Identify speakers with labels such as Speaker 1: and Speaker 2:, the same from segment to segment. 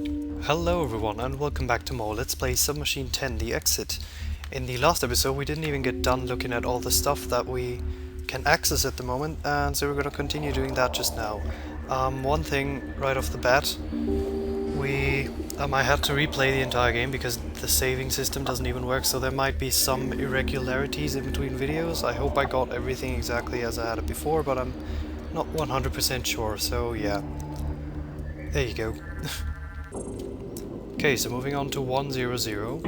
Speaker 1: Hello everyone and welcome back to more Let's Play Submachine 10, The Exit. In the last episode we didn't even get done looking at all the stuff that we can access at the moment, and so we're going to continue doing that just now. One thing right off the bat, I had to replay the entire game because the saving system doesn't even work, so there might be some irregularities in between videos. I hope I got everything exactly as I had it before, but I'm not 100% sure, so yeah. There you go. Okay, so moving on to 100.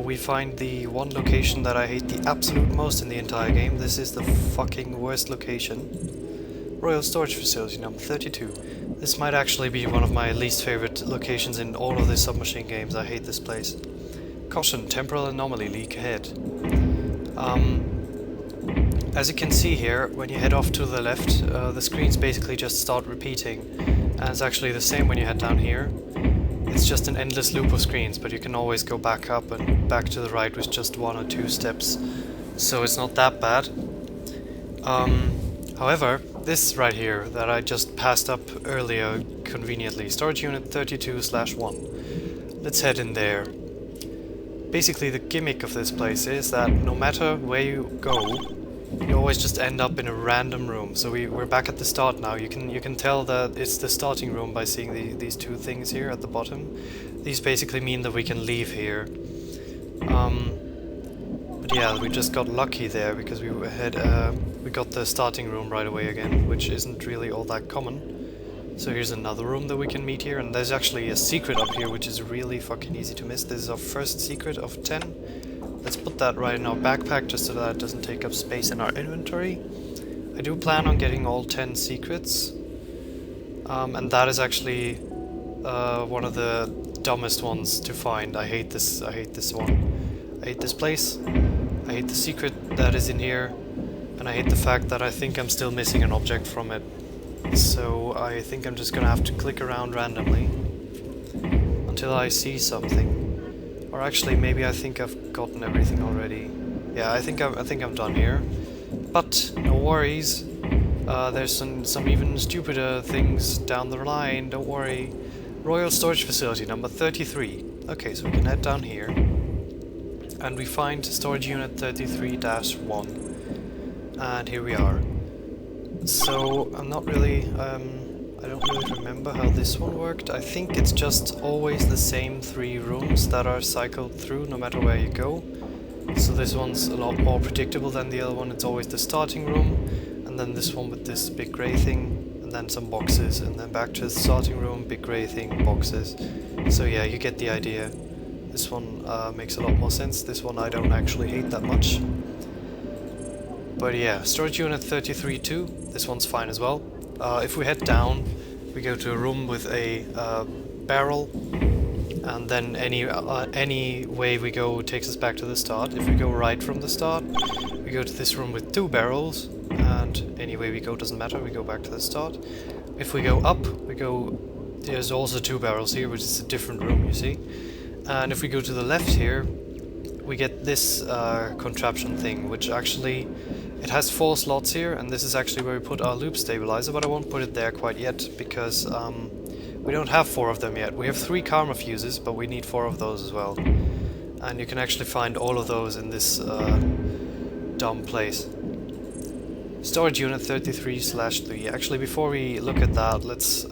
Speaker 1: We find the one location that I hate the absolute most in the entire game. This is the fucking worst location. Royal Storage Facility number 32. This might actually be one of my least favorite locations in all of the Submachine games. I hate this place. Caution, temporal anomaly leak ahead. As you can see here, when you head off to the left, the screens basically just start repeating. And it's actually the same when you head down here. It's just an endless loop of screens, but you can always go back up and back to the right with just 1 or 2 steps. So it's not that bad. However, this right here that I just passed up earlier conveniently, storage unit 32/1. Let's head in there. Basically the gimmick of this place is that no matter where you go, you always just end up in a random room. So we're back at the start now. You can tell that it's the starting room by seeing these 2 things here at the bottom. These basically mean that we can leave here. But yeah, we just got lucky there because we got the starting room right away again, which isn't really all that common. So here's another room that we can meet here, and there's actually a secret up here which is really fucking easy to miss. This is our first secret of 10. Let's put that right in our backpack just so that it doesn't take up space in our inventory. I do plan on getting all 10 secrets. And that is actually one of the dumbest ones to find. I hate this one. I hate this place. I hate the secret that is in here. And I hate the fact that I think I'm still missing an object from it. So I think I'm just gonna have to click around randomly until I see something. Or actually, maybe I think I've gotten everything already. Yeah, I think I'm done here. But no worries. There's some even stupider things down the line. Don't worry. Royal Storage Facility number 33. Okay, so we can head down here, and we find storage unit 33-1. And here we are. So I'm not really. I don't really remember how this one worked. I think it's just always the same 3 rooms that are cycled through no matter where you go. So this one's a lot more predictable than the other one. It's always the starting room, and then this one with this big grey thing, and then some boxes, and then back to the starting room, big grey thing, boxes. So yeah, you get the idea. This one makes a lot more sense. This one I don't actually hate that much. But yeah, storage unit 33-2, this one's fine as well. If we head down, we go to a room with a barrel, and then any way we go takes us back to the start. If we go right from the start, we go to this room with 2 barrels, and any way we go doesn't matter, we go back to the start. If we go up, there's also 2 barrels here, which is a different room, you see. And if we go to the left here, we get this contraption thing, which actually, it has 4 slots here, and this is actually where we put our loop stabilizer, but I won't put it there quite yet, because we don't have 4 of them yet. We have 3 karma fuses, but we need 4 of those as well. And you can actually find all of those in this dumb place. Storage unit 33/3. Actually, before we look at that, let's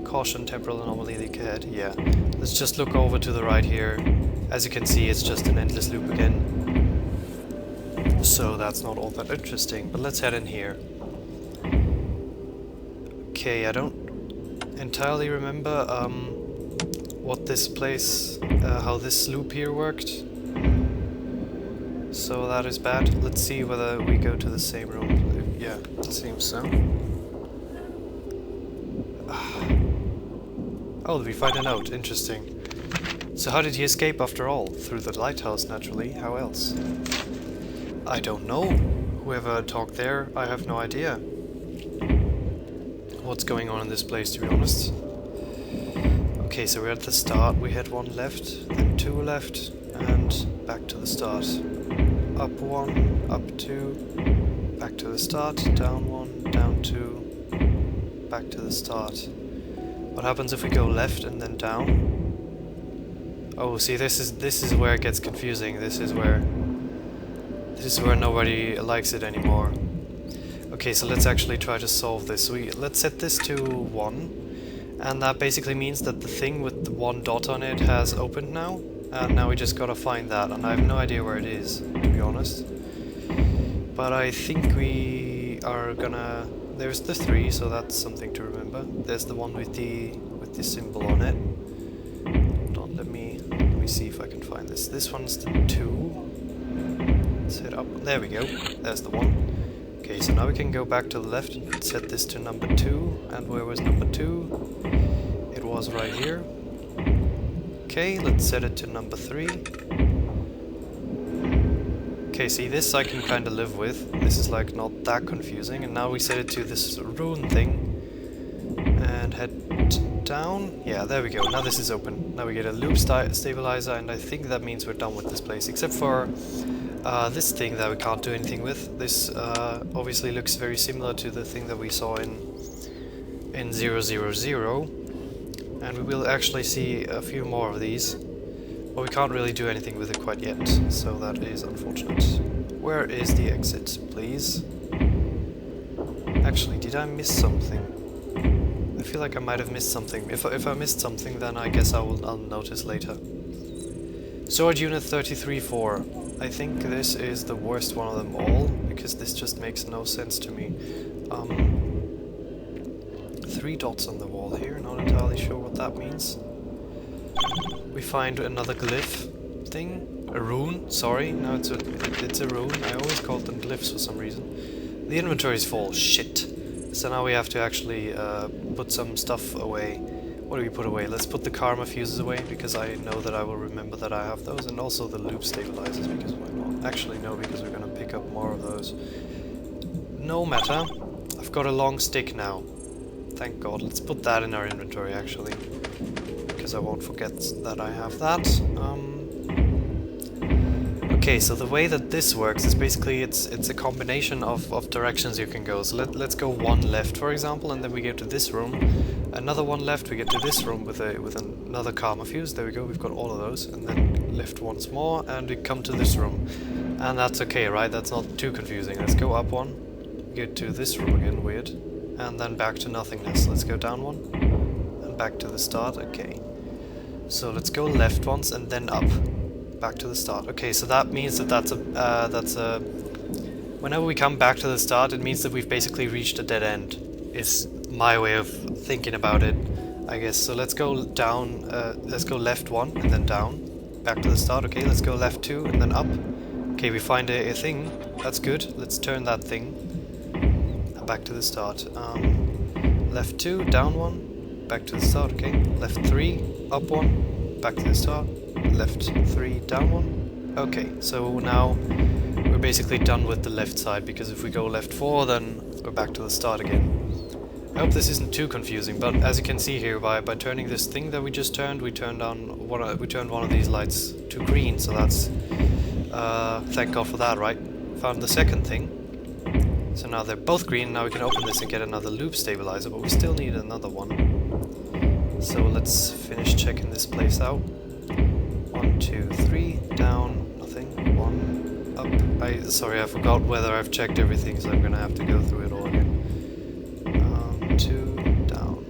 Speaker 1: caution temporal anomaly leak ahead. Yeah, let's just look over to the right here. As you can see, it's just an endless loop again. So that's not all that interesting, but let's head in here. Okay, I don't entirely remember what this place, how this loop here worked. So that is bad. Let's see whether we go to the same room. Yeah, it seems so. Oh, we find a note. Interesting. So how did he escape after all? Through the lighthouse, naturally. How else? I don't know. Whoever talked there, I have no idea what's going on in this place, to be honest. Okay, so we're at the start. We had 1 left, then 2 left, and back to the start. Up 1, up 2, back to the start, down 1, down 2, back to the start. What happens if we go left and then down? Oh, see, this is where it gets confusing. This is where nobody likes it anymore. Okay, so let's actually try to solve this. Let's set this to 1, and that basically means that the thing with the 1 dot on it has opened now, and now we just gotta find that, and I have no idea where it is, to be honest. But I think we are gonna... There's the 3, so that's something to remember. There's the one with the symbol on it. Hold on, let me see if I can find this. This one's the 2. Let's hit up. There we go. There's the 1. Okay, so now we can go back to the left and set this to number 2. And where was number 2? It was right here. Okay, let's set it to number 3. Okay, see, this I can kind of live with. This is like not that confusing. And now we set it to this rune thing. And head down. Yeah, there we go. Now this is open. Now we get a loop stabilizer, and I think that means we're done with this place. Except for this thing that we can't do anything with. This obviously looks very similar to the thing that we saw in 000. And we will actually see a few more of these. But we can't really do anything with it quite yet, so that is unfortunate. Where is the exit, please? Actually, did I miss something? I feel like I might have missed something. If I missed something, then I guess I'll notice later. Sword Unit 33-4. I think this is the worst one of them all, because this just makes no sense to me. 3 dots on the wall here, not entirely sure what that means. We find another glyph thing. A rune, sorry. No, it's a rune. I always called them glyphs for some reason. The inventory is full. Shit. So now we have to actually put some stuff away. What do we put away? Let's put the karma fuses away, because I know that I will remember that I have those, and also the loop stabilizers, because why not? Actually, no, because we're gonna pick up more of those. No matter. I've got a long stick now. Thank God. Let's put that in our inventory, actually, because I won't forget that I have that. Okay, so the way that this works is basically it's a combination of directions you can go. So let's go 1 left, for example, and then we get to this room. Another 1 left, we get to this room with another karma fuse. There we go, we've got all of those. And then left once more, and we come to this room. And that's okay, right? That's not too confusing. Let's go up 1, get to this room again, weird. And then back to nothingness. Let's go down 1, and back to the start, okay. So let's go left once, and then up. Back to the start. Okay, so that means that that's a... Whenever we come back to the start, it means that we've basically reached a dead end. Is my way of thinking about it, I guess. So let's go down, let's go left 1, and then down. Back to the start. Okay, let's go left 2, and then up. Okay, we find a thing. That's good. Let's turn that thing. And back to the start. Left 2, down 1. Back to the start. Okay, left 3, up 1. Back to the start. Left 3, down 1. Okay, so now we're basically done with the left side, because if we go left 4, then we're back to the start again. I hope this isn't too confusing, but as you can see here, by turning this thing that we just turned, we turned one of these lights to green, so that's thank God for that, right? Found the second thing. So now they're both green. Now we can open this and get another loop stabilizer, but we still need another one. So let's finish checking this place out. 1, 2, 3, down, nothing. 1, up. Sorry, I forgot whether I've checked everything, so I'm gonna have to go through it all again. 2, down.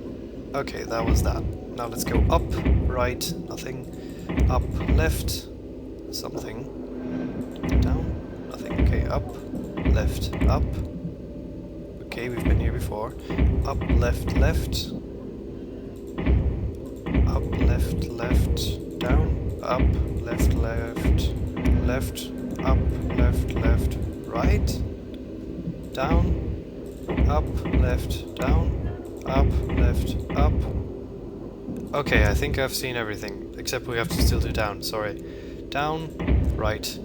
Speaker 1: Okay, that was that. Now let's go up, right, nothing. Up, left, something. Down, nothing. Okay, up, left, up. Okay, we've been here before. Up, left, left. Up, left, left, down. Up, left, left, left, up, left, left, right, down, up, left, down, up, left, up. Okay, I think I've seen everything, except we have to still do down, sorry. Down, right,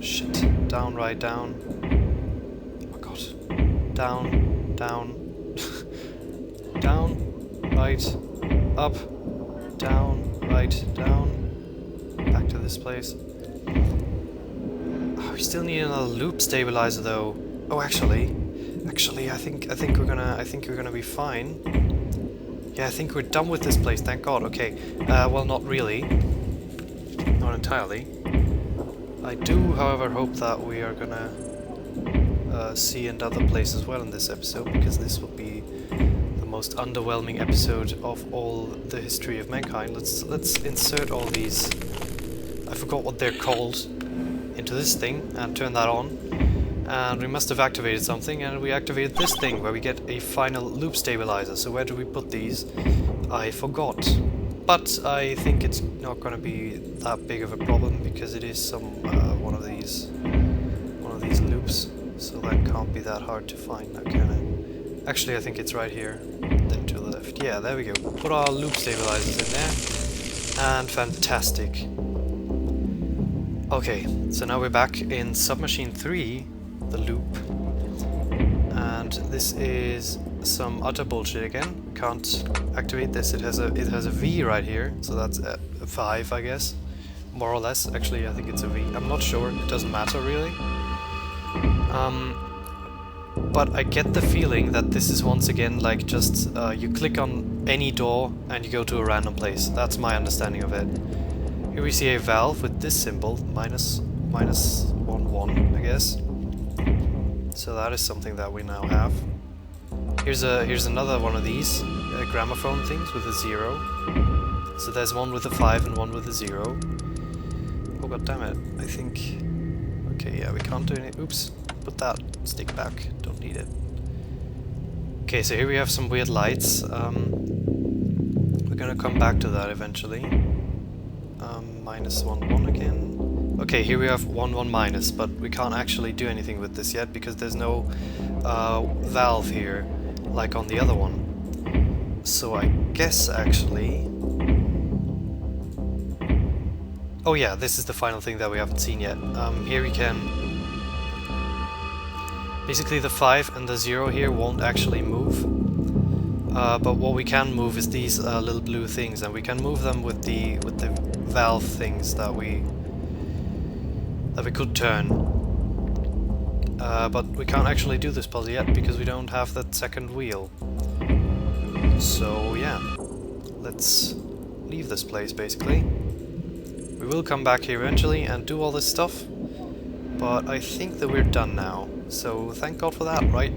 Speaker 1: shit, down, right, down. Oh my god. Down, down, down, right, up, down, right, down. Back to this place. Oh, we still need another loop stabilizer though. Oh, actually, I think we're gonna be fine. Yeah, I think we're done with this place, thank God. Okay, well, not really. Not entirely. I do, however, hope that we are gonna see another place as well in this episode, because this will be the most underwhelming episode of all the history of mankind. Let's insert all these, I forgot what they're called, into this thing and turn that on. And we must have activated something, and we activated this thing where we get a final loop stabilizer. So where do we put these? I forgot. But I think it's not going to be that big of a problem, because it is some one of these loops. So that can't be that hard to find now, can it? Actually, I think it's right here, then to the left. Yeah, there we go. Put our loop stabilizers in there, and fantastic. Okay, so now we're back in Submachine 3, the loop, and this is some utter bullshit again. Can't activate this. It has a V right here, so that's a 5, I guess, more or less. Actually, I think it's a V. I'm not sure. It doesn't matter really. But I get the feeling that this is once again like just you click on any door and you go to a random place. That's my understanding of it. Here we see a valve with this symbol, minus 1, 1, I guess. So that is something that we now have. Here's another one of these gramophone things with a 0. So there's one with a 5 and one with a 0. Oh god damn it! I think. Okay, yeah, we can't do any. Oops! Put that stick back. Don't need it. Okay, so here we have some weird lights. We're gonna come back to that eventually. Minus 1, 1 again. Okay, here we have 1, 1 minus, but we can't actually do anything with this yet because there's no valve here, like on the other one. So I guess actually... Oh yeah, this is the final thing that we haven't seen yet. Here we can... Basically the 5 and the 0 here won't actually move. But what we can move is these little blue things, and we can move them with the valve things that we could turn. But we can't actually do this puzzle yet because we don't have that second wheel. So yeah, let's leave this place basically. We will come back here eventually and do all this stuff, but I think that we're done now. So thank God for that, right?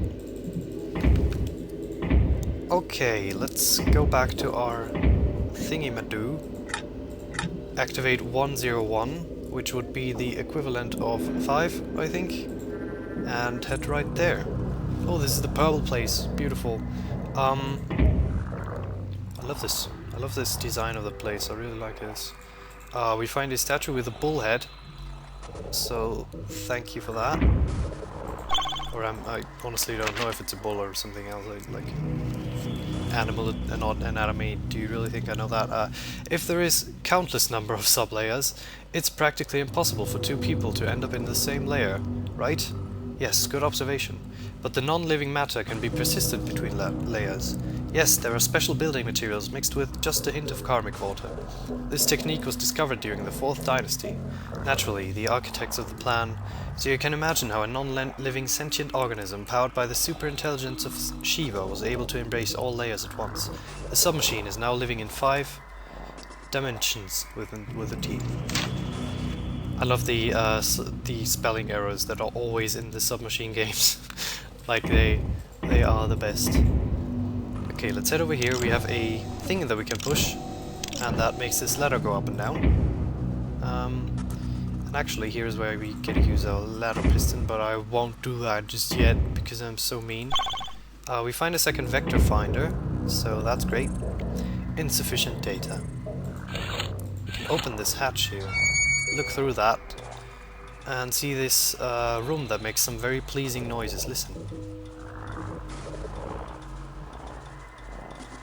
Speaker 1: Okay, let's go back to our thingy-madoo. Activate 101, which would be the equivalent of 5, I think. And head right there. Oh, this is the purple place. Beautiful. I love this. I love this design of the place. I really like this. We find a statue with a bull head. So, thank you for that. Or I honestly don't know if it's a bull or something else, like animal anatomy. Do you really think I know that? If there is countless number of sub-layers, it's practically impossible for two people to end up in the same layer, right? Yes, good observation. But the non-living matter can be persistent between layers. Yes, there are special building materials mixed with just a hint of karmic water. This technique was discovered during the 4th dynasty. Naturally, the architects of the plan... So you can imagine how a non-living sentient organism powered by the superintelligence of Shiva was able to embrace all layers at once. The submachine is now living in 5 dimensions with a T. I love the spelling errors that are always in the Submachine games. Like they are the best. Okay, let's head over here. We have a thing that we can push, and that makes this ladder go up and down. And actually, here's where we get to use our ladder piston, but I won't do that just yet because I'm so mean. We find a second vector finder, so that's great. Insufficient data. We can open this hatch here, look through that, and see this room that makes some very pleasing noises. Listen.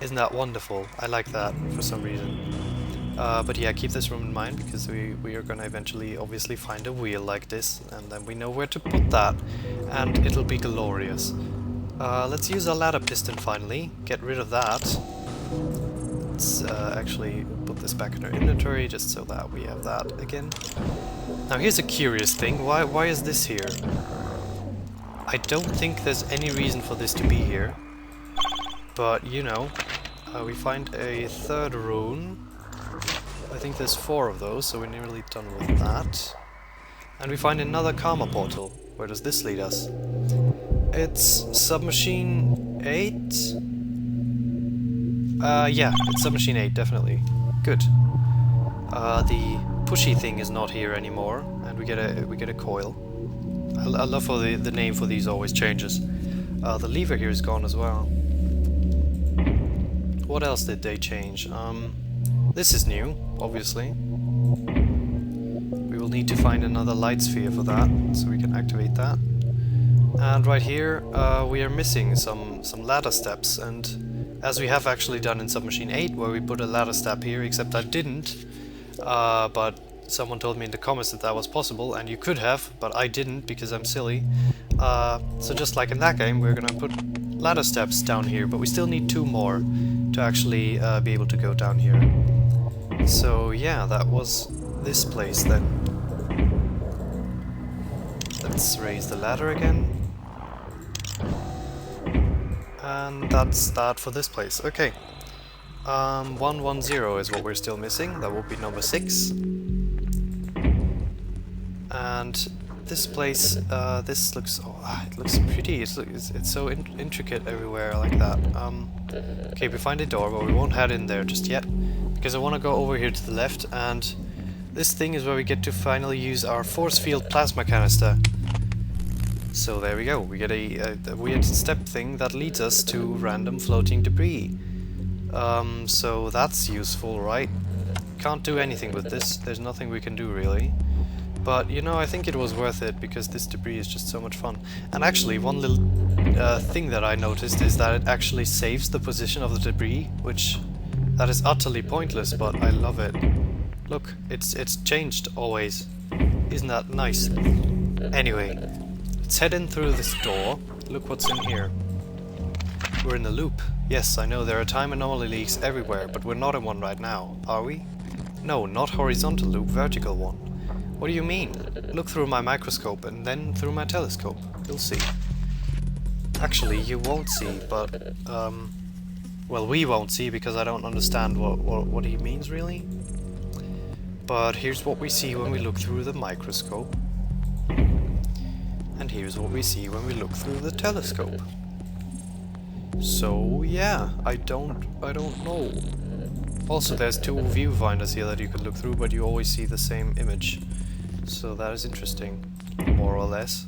Speaker 1: Isn't that wonderful? I like that for some reason. But yeah, keep this room in mind because we are gonna eventually obviously find a wheel like this, and then we know where to put that, and it'll be glorious. Let's use our ladder piston finally, get rid of that. Let's actually put this back in our inventory just so that we have that again. Now here's a curious thing, why is this here? I don't think there's any reason for this to be here, but you know, We find a third rune. I think there's 4 of those, so we're nearly done with that. And we find another Karma portal. Where does this lead us? It's Submachine 8? Yeah, it's Submachine 8, definitely. Good. The pushy thing is not here anymore, and we get a coil. I love how the name for these always changes. The lever here is gone as well. What else did they change? This is new, obviously. We will need to find another light sphere for that, so we can activate that. And right here, we are missing some ladder steps, and as we have actually done in Submachine 8, where we put a ladder step here, except I didn't, but someone told me in the comments that that was possible, and you could have, but I didn't because I'm silly. So just like in that game, we're gonna put ladder steps down here, but we still need 2 more to actually be able to go down here. So yeah, that was this place then. Let's raise the ladder again. And that's that for this place. Okay. 110 is what we're still missing. That will be number 6. And this place, this looks, it looks pretty. It's so intricate everywhere like that. Okay, we find a door, but we won't head in there just yet, because I want to go over here to the left, and this thing is where we get to finally use our force field plasma canister. So there we go. We get a weird step thing that leads us to random floating debris. So that's useful, right? Can't do anything with this. There's nothing we can do really. But, you know, I think it was worth it, because this debris is just so much fun. And actually, one little thing that I noticed is that it actually saves the position of the debris, which that is utterly pointless, but I love it. Look, it's changed always. Isn't that nice? Anyway, let's head in through this door. Look what's in here. We're in a loop. Yes, I know there are time anomaly leaks everywhere, but we're not in one right now, are we? No, not horizontal loop, vertical one. What do you mean? Look through my microscope and then through my telescope. You'll see. Actually, you won't see, but well, we won't see, because I don't understand what he means really. But here's what we see when we look through the microscope. And here's what we see when we look through the telescope. So yeah, I don't know. Also, there's 2 viewfinders here that you could look through, but you always see the same image. So that is interesting, more or less.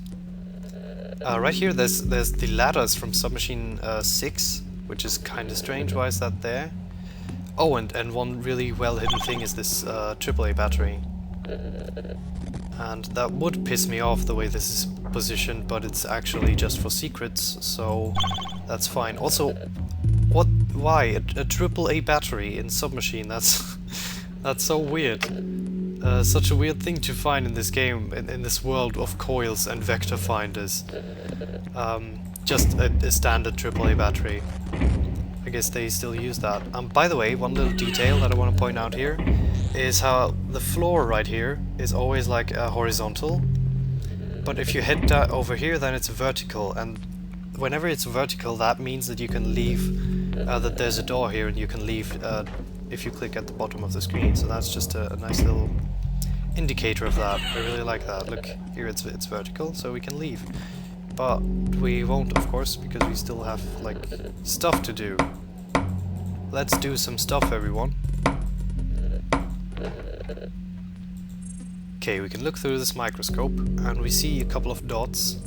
Speaker 1: Right here, there's the ladders from Submachine 6, which is kind of strange. Why is that there? Oh, and one really well hidden thing is this AAA battery. And that would piss me off the way this is positioned, but it's actually just for secrets, so that's fine. Also, why a AAA battery in Submachine? That's so weird. Such a weird thing to find in this game, in this world of coils and vector finders. Just a standard AAA battery. I guess they still use that. By the way, one little detail that I want to point out here is how the floor right here is always like horizontal, but if you head over here, then it's vertical, and whenever it's vertical, that means that you can leave, that there's a door here and you can leave if you click at the bottom of the screen. So that's just a nice little indicator of that. I really like that. Look, here it's vertical, so we can leave. But we won't, of course, because we still have, like, stuff to do. Let's do some stuff, everyone. Okay, we can look through this microscope, and we see a couple of dots.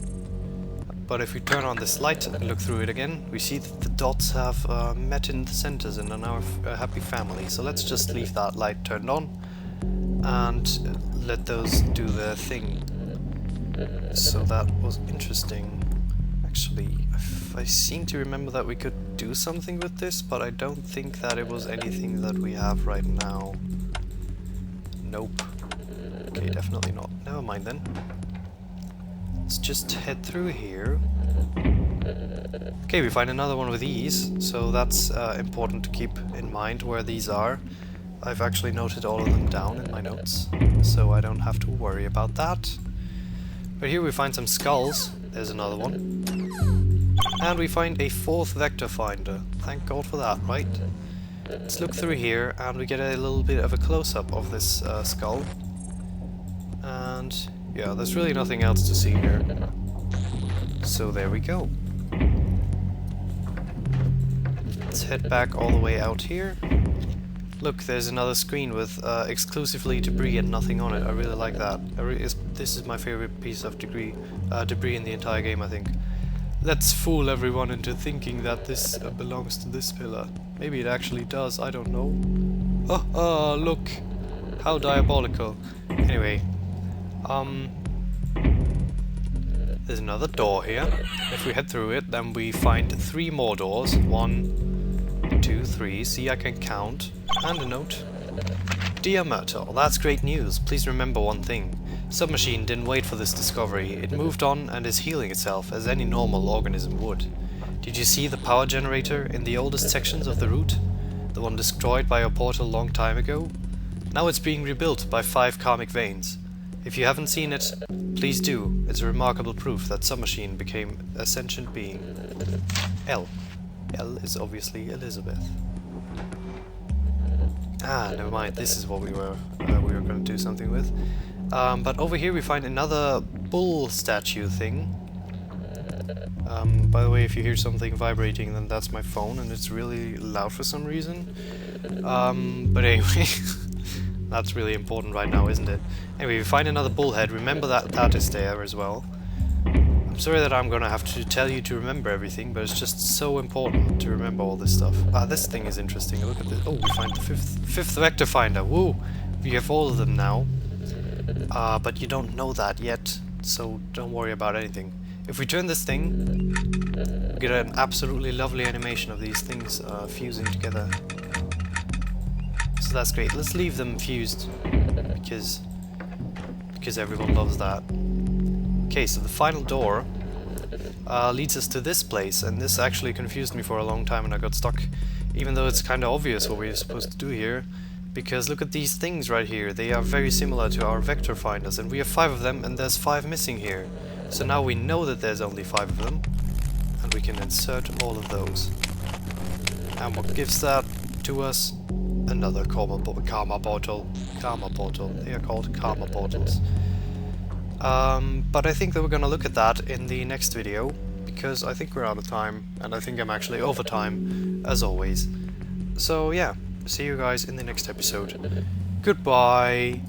Speaker 1: But if we turn on this light and look through it again, we see that the dots have met in the centers and are now a happy family. So let's just leave that light turned on and let those do their thing. So that was interesting. Actually, I seem to remember that we could do something with this, but I don't think that it was anything that we have right now. Nope. Okay, definitely not. Never mind then. Let's just head through here. Okay, we find another one with these, so that's important to keep in mind where these are. I've actually noted all of them down in my notes, so I don't have to worry about that. But here we find some skulls. There's another one. And we find a 4th vector finder. Thank God for that, right? Let's look through here, and we get a little bit of a close-up of this skull. And yeah, there's really nothing else to see here. So there we go. Let's head back all the way out here. Look, there's another screen with exclusively debris and nothing on it. I really like that. This is my favorite piece of debris in the entire game, I think. Let's fool everyone into thinking that this belongs to this pillar. Maybe it actually does, I don't know. Oh, look! How diabolical. Anyway, there's another door here. If we head through it, then we find 3 more doors. 1, 2, 3. See, I can count. And a note. Dear Myrtle, that's great news. Please remember one thing. Submachine didn't wait for this discovery. It moved on and is healing itself as any normal organism would. Did you see the power generator in the oldest sections of the route? The one destroyed by your portal a long time ago? Now it's being rebuilt by 5 karmic veins. If you haven't seen it, please do. It's a remarkable proof that Submachine became a sentient being. L. L is obviously Elizabeth. Ah, never mind. This is what we were going to do something with. But over here we find another bull statue thing. By the way, if you hear something vibrating, then that's my phone, and it's really loud for some reason. But anyway, that's really important right now, isn't it? Anyway, we find another bullhead. Remember that is there as well. I'm sorry that I'm gonna have to tell you to remember everything, but it's just so important to remember all this stuff. Ah, this thing is interesting. Look at this. Oh, we find the fifth vector finder. Woo! We have all of them now. But you don't know that yet, so don't worry about anything. If we turn this thing, we get an absolutely lovely animation of these things fusing together. So that's great. Let's leave them fused, because everyone loves that. Okay, so the final door leads us to this place, and this actually confused me for a long time and I got stuck, even though it's kind of obvious what we're supposed to do here, because look at these things right here. They are very similar to our vector finders, and we have 5 of them, and there's 5 missing here. So now we know that there's only 5 of them, and we can insert all of those. And what gives that to us? Another karma portal. Karma portal. They are called karma portals. But I think that we're gonna look at that in the next video, because I think we're out of time, and I think I'm actually over time, as always. So yeah, see you guys in the next episode. Goodbye!